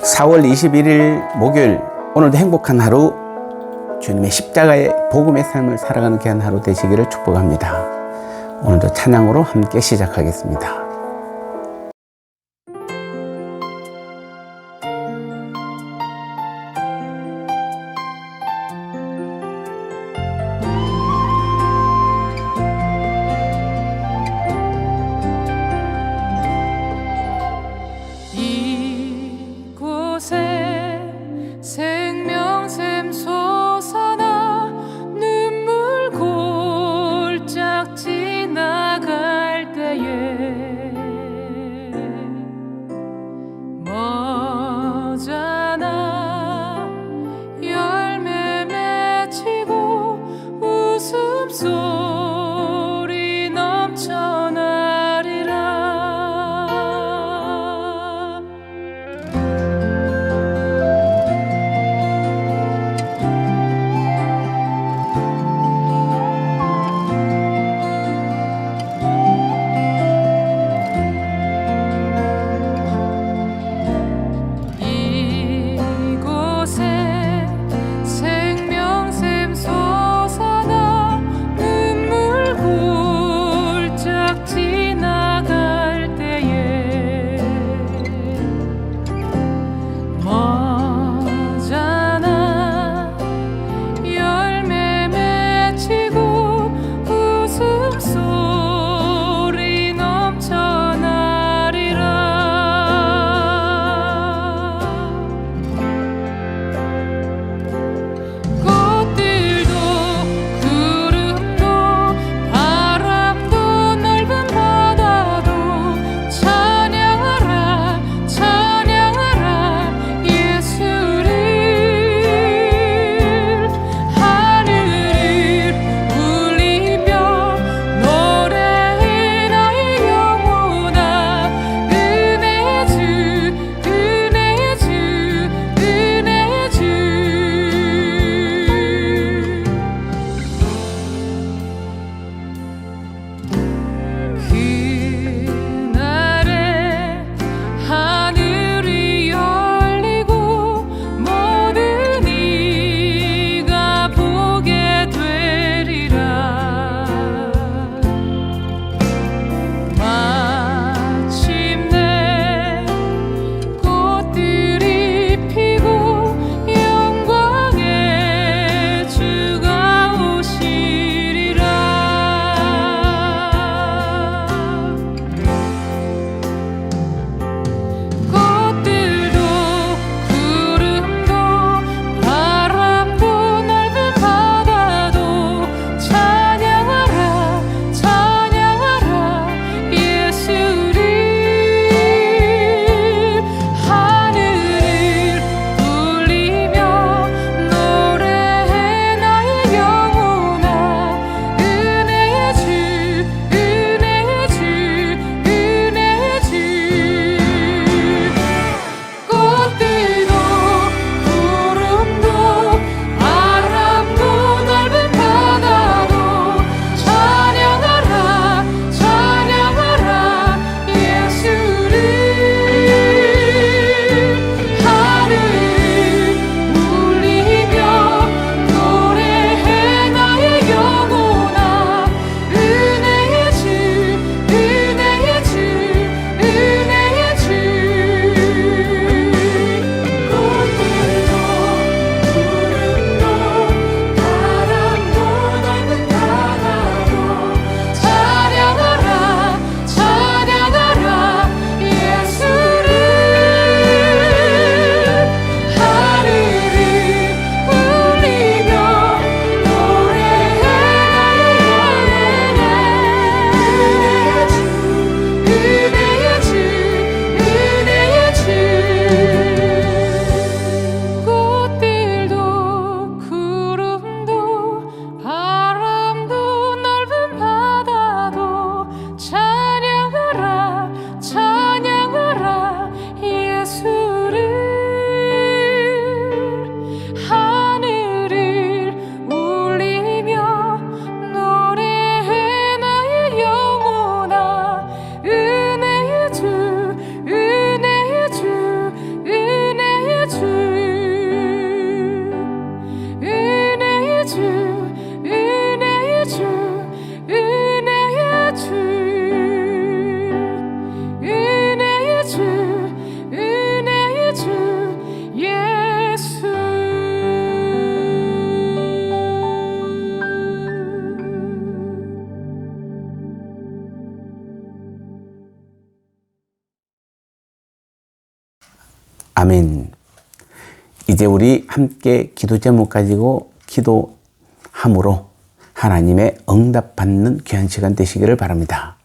4월 21일 목요일, 오늘도 행복한 하루, 주님의 십자가의 복음의 삶을 살아가는 귀한 하루 되시기를 축복합니다. 오늘도 찬양으로 함께 시작하겠습니다. 생명샘 솟아나 눈물 골짝 지나갈 때에 아멘. 이제 우리 함께 기도 제목 가지고 기도함으로 하나님의 응답받는 귀한 시간 되시기를 바랍니다.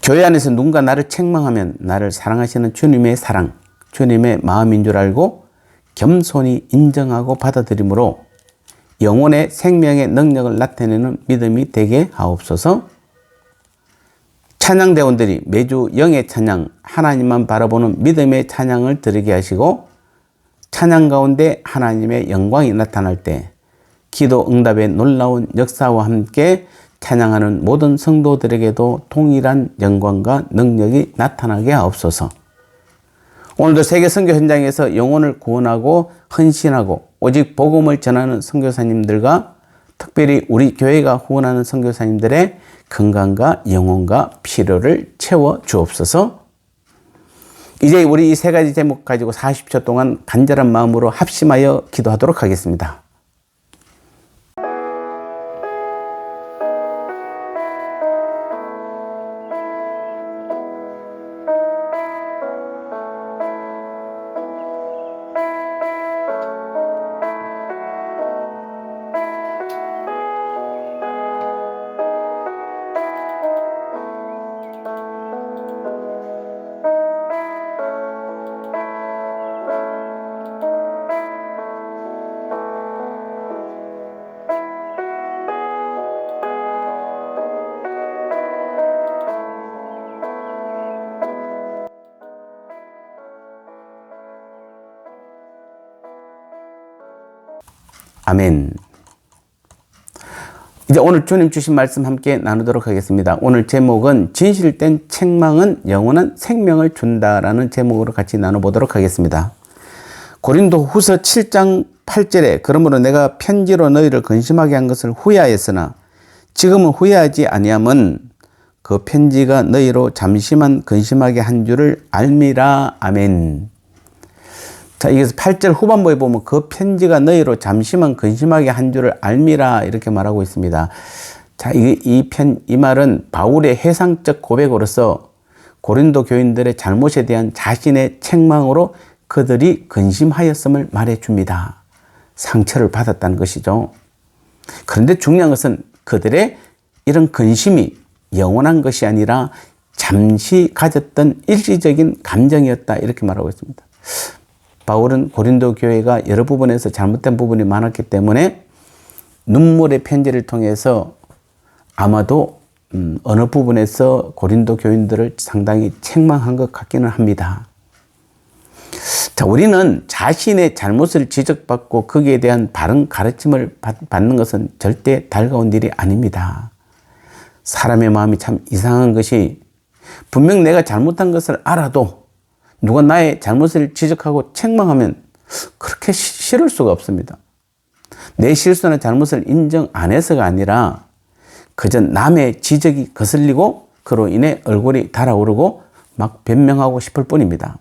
교회 안에서 누군가 나를 책망하면 나를 사랑하시는 주님의 사랑, 주님의 마음인 줄 알고 겸손히 인정하고 받아들이므로 영혼의 생명의 능력을 나타내는 믿음이 되게 하옵소서. 찬양대원들이 매주 영의 찬양, 하나님만 바라보는 믿음의 찬양을 드리게 하시고 찬양 가운데 하나님의 영광이 나타날 때 기도 응답의 놀라운 역사와 함께 찬양하는 모든 성도들에게도 동일한 영광과 능력이 나타나게 하옵소서. 오늘도 세계 선교 현장에서 영혼을 구원하고 헌신하고 오직 복음을 전하는 선교사님들과 특별히 우리 교회가 후원하는 선교사님들의 건강과 영혼과 필요를 채워 주옵소서. 이제 우리 이 세 가지 제목 가지고 40초 동안 간절한 마음으로 합심하여 기도하도록 하겠습니다. 아멘. 이제 오늘 주님 주신 말씀 함께 나누도록 하겠습니다. 오늘 제목은 진실된 책망은 영원한 생명을 준다라는 제목으로 같이 나눠보도록 하겠습니다. 고린도 후서 7장 8절에 그러므로 내가 편지로 너희를 근심하게 한 것을 후회하였으나 지금은 후회하지 아니함은 그 편지가 너희로 잠시만 근심하게 한 줄을 알미라. 아멘. 자, 여기서 8절 후반부에 보면 그 편지가 너희로 잠시만 근심하게 한 줄을 알미라 이렇게 말하고 있습니다. 자, 이 말은 바울의 해상적 고백으로서 고린도 교인들의 잘못에 대한 자신의 책망으로 그들이 근심하였음을 말해줍니다. 상처를 받았다는 것이죠. 그런데 중요한 것은 그들의 이런 근심이 영원한 것이 아니라 잠시 가졌던 일시적인 감정이었다 이렇게 말하고 있습니다. 바울은 고린도 교회가 여러 부분에서 잘못된 부분이 많았기 때문에 눈물의 편지를 통해서 아마도 어느 부분에서 고린도 교인들을 상당히 책망한 것 같기는 합니다. 자, 우리는 자신의 잘못을 지적받고 거기에 대한 바른 가르침을 받는 것은 절대 달가운 일이 아닙니다. 사람의 마음이 참 이상한 것이 분명 내가 잘못한 것을 알아도 누가 나의 잘못을 지적하고 책망하면 그렇게 싫을 수가 없습니다. 내 실수나 잘못을 인정 안 해서가 아니라 그저 남의 지적이 거슬리고 그로 인해 얼굴이 달아오르고 막 변명하고 싶을 뿐입니다.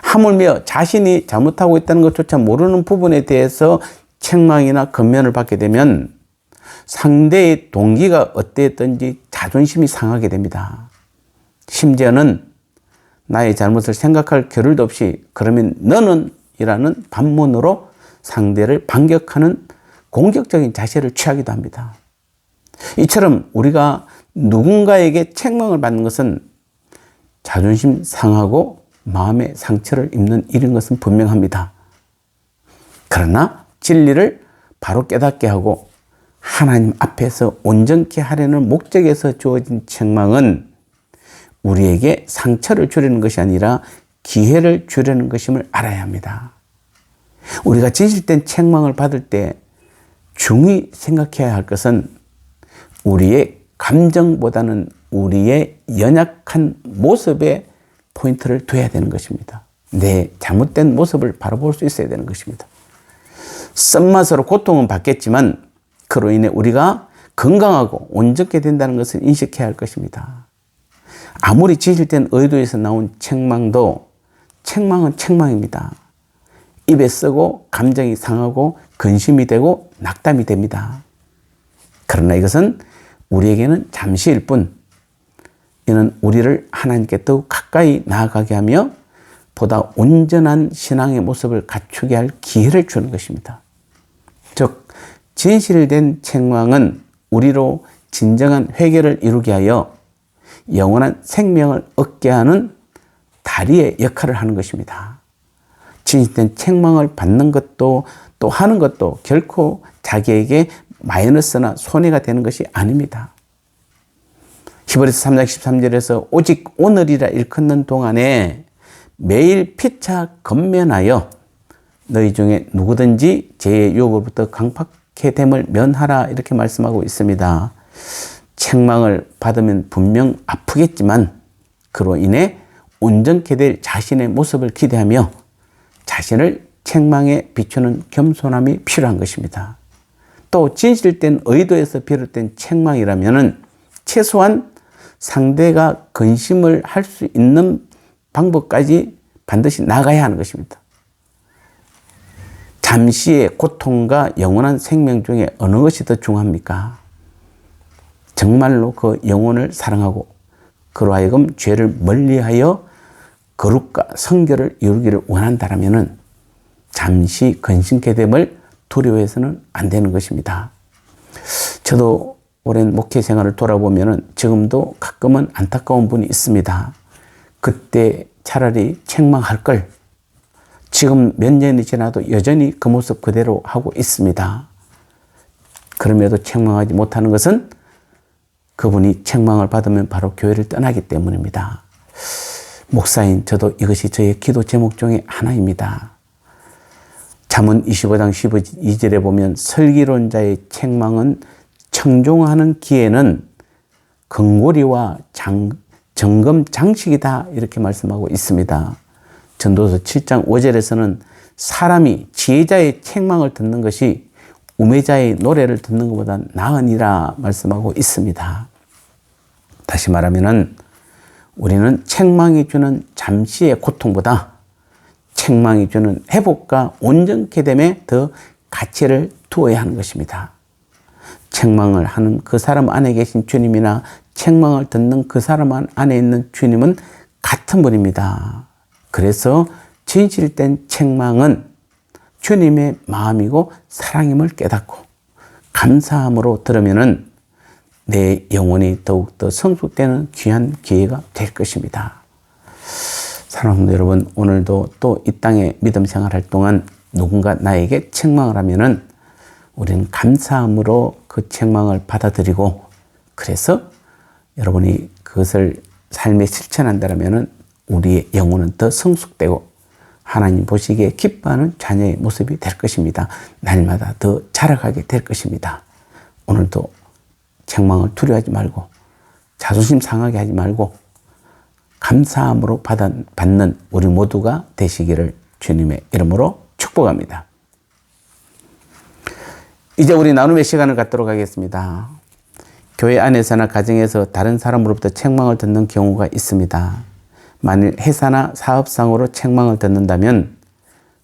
하물며 자신이 잘못하고 있다는 것조차 모르는 부분에 대해서 책망이나 건면을 받게 되면 상대의 동기가 어땠든지 자존심이 상하게 됩니다. 심지어는 나의 잘못을 생각할 겨를도 없이 그러면 너는 이라는 반문으로 상대를 반격하는 공격적인 자세를 취하기도 합니다. 이처럼 우리가 누군가에게 책망을 받는 것은 자존심 상하고 마음의 상처를 입는 일인 것은 분명합니다. 그러나 진리를 바로 깨닫게 하고 하나님 앞에서 온전케 하려는 목적에서 주어진 책망은 우리에게 상처를 주려는 것이 아니라 기회를 주려는 것임을 알아야 합니다. 우리가 진실된 책망을 받을 때 중히 생각해야 할 것은 우리의 감정보다는 우리의 연약한 모습에 포인트를 둬야 되는 것입니다. 내 잘못된 모습을 바로 볼 수 있어야 되는 것입니다. 쓴맛으로 고통은 받겠지만 그로 인해 우리가 건강하고 온전케 된다는 것을 인식해야 할 것입니다. 아무리 진실된 의도에서 나온 책망도 책망은 책망입니다. 입에 쓰고 감정이 상하고 근심이 되고 낙담이 됩니다. 그러나 이것은 우리에게는 잠시일 뿐 이는 우리를 하나님께 더욱 가까이 나아가게 하며 보다 온전한 신앙의 모습을 갖추게 할 기회를 주는 것입니다. 즉 진실된 책망은 우리로 진정한 회개를 이루게 하여 영원한 생명을 얻게 하는 다리의 역할을 하는 것입니다. 진실된 책망을 받는 것도 또 하는 것도 결코 자기에게 마이너스나 손해가 되는 것이 아닙니다. 히브리서 3장 13절에서 오직 오늘이라 일컫는 동안에 매일 피차 건면하여 너희 중에 누구든지 죄의 유혹으로부터 강팍해 됨을 면하라 이렇게 말씀하고 있습니다. 책망을 받으면 분명 아프겠지만 그로 인해 온전케 될 자신의 모습을 기대하며 자신을 책망에 비추는 겸손함이 필요한 것입니다. 또 진실된 의도에서 비롯된 책망이라면 최소한 상대가 근심을 할 수 있는 방법까지 반드시 나가야 하는 것입니다. 잠시의 고통과 영원한 생명 중에 어느 것이 더 중요합니까? 정말로 그 영혼을 사랑하고 그로 하여금 죄를 멀리하여 거룩과 성결을 이루기를 원한다면 잠시 근심케 됨을 두려워해서는 안 되는 것입니다. 저도 오랜 목회 생활을 돌아보면 지금도 가끔은 안타까운 분이 있습니다. 그때 차라리 책망할 걸 지금 몇 년이 지나도 여전히 그 모습 그대로 하고 있습니다. 그럼에도 책망하지 못하는 것은 그분이 책망을 받으면 바로 교회를 떠나기 때문입니다. 목사인 저도 이것이 저의 기도 제목 중에 하나입니다. 잠언 25장 12절에 보면 설기론자의 책망은 청종하는 기회는 금고리와 정금 장식이다 이렇게 말씀하고 있습니다. 전도서 7장 5절에서는 사람이 지혜자의 책망을 듣는 것이 우매자의 노래를 듣는 것보다 나으니라 말씀하고 있습니다. 다시 말하면 우리는 책망이 주는 잠시의 고통보다 책망이 주는 회복과 온전케 됨에 더 가치를 두어야 하는 것입니다. 책망을 하는 그 사람 안에 계신 주님이나 책망을 듣는 그 사람 안에 있는 주님은 같은 분입니다. 그래서 진실된 책망은 주님의 마음이고 사랑임을 깨닫고 감사함으로 들으면은 내 영혼이 더욱더 성숙되는 귀한 기회가 될 것입니다. 사랑하는 여러분, 오늘도 또 이 땅에 믿음 생활할 동안 누군가 나에게 책망을 하면은 우리는 감사함으로 그 책망을 받아들이고 그래서 여러분이 그것을 삶에 실천한다면 우리의 영혼은 더 성숙되고 하나님 보시기에 기뻐하는 자녀의 모습이 될 것입니다. 날마다 더 자라가게 될 것입니다. 오늘도 책망을 두려워하지 말고 자존심 상하게 하지 말고 감사함으로 받는 우리 모두가 되시기를 주님의 이름으로 축복합니다. 이제 우리 나눔의 시간을 갖도록 하겠습니다. 교회 안에서나 가정에서 다른 사람으로부터 책망을 듣는 경우가 있습니다. 만일 회사나 사업상으로 책망을 듣는다면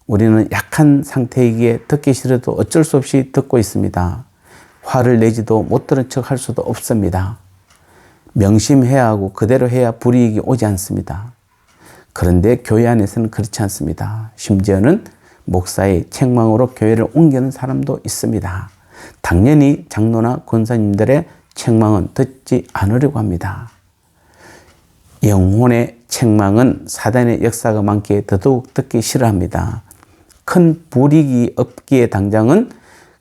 우리는 약한 상태이기에 듣기 싫어도 어쩔 수 없이 듣고 있습니다. 화를 내지도 못 들은 척 할 수도 없습니다. 명심해야 하고 그대로 해야 불이익이 오지 않습니다. 그런데 교회 안에서는 그렇지 않습니다. 심지어는 목사의 책망으로 교회를 옮기는 사람도 있습니다. 당연히 장로나 권사님들의 책망은 듣지 않으려고 합니다. 영혼의 책망은 사단의 역사가 많기에 더더욱 듣기 싫어합니다. 큰 불이익이 없기에 당장은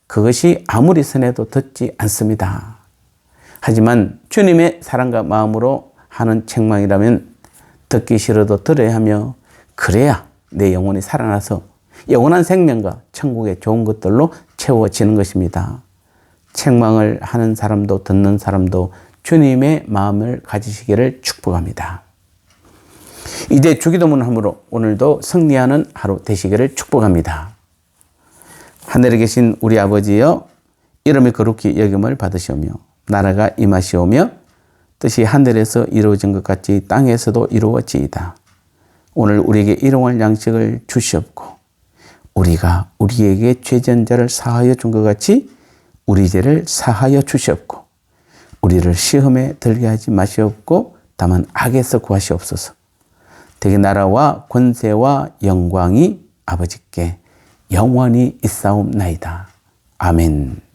그것이 아무리 선해도 듣지 않습니다. 하지만 주님의 사랑과 마음으로 하는 책망이라면 듣기 싫어도 들어야 하며 그래야 내 영혼이 살아나서 영원한 생명과 천국의 좋은 것들로 채워지는 것입니다. 책망을 하는 사람도 듣는 사람도 주님의 마음을 가지시기를 축복합니다. 이제 주기도문함으로 오늘도 승리하는 하루 되시기를 축복합니다. 하늘에 계신 우리 아버지여, 이름이 거룩히 여김을 받으시오며 나라가 임하시오며 뜻이 하늘에서 이루어진 것 같이 땅에서도 이루어지이다. 오늘 우리에게 일용할 양식을 주시옵고 우리가 우리에게 죄진 자를 사하여 준 것 같이 우리 죄를 사하여 주시옵고 우리를 시험에 들게 하지 마시옵고 다만 악에서 구하시옵소서. 되게 나라와 권세와 영광이 아버지께 영원히 있사옵나이다. 아멘.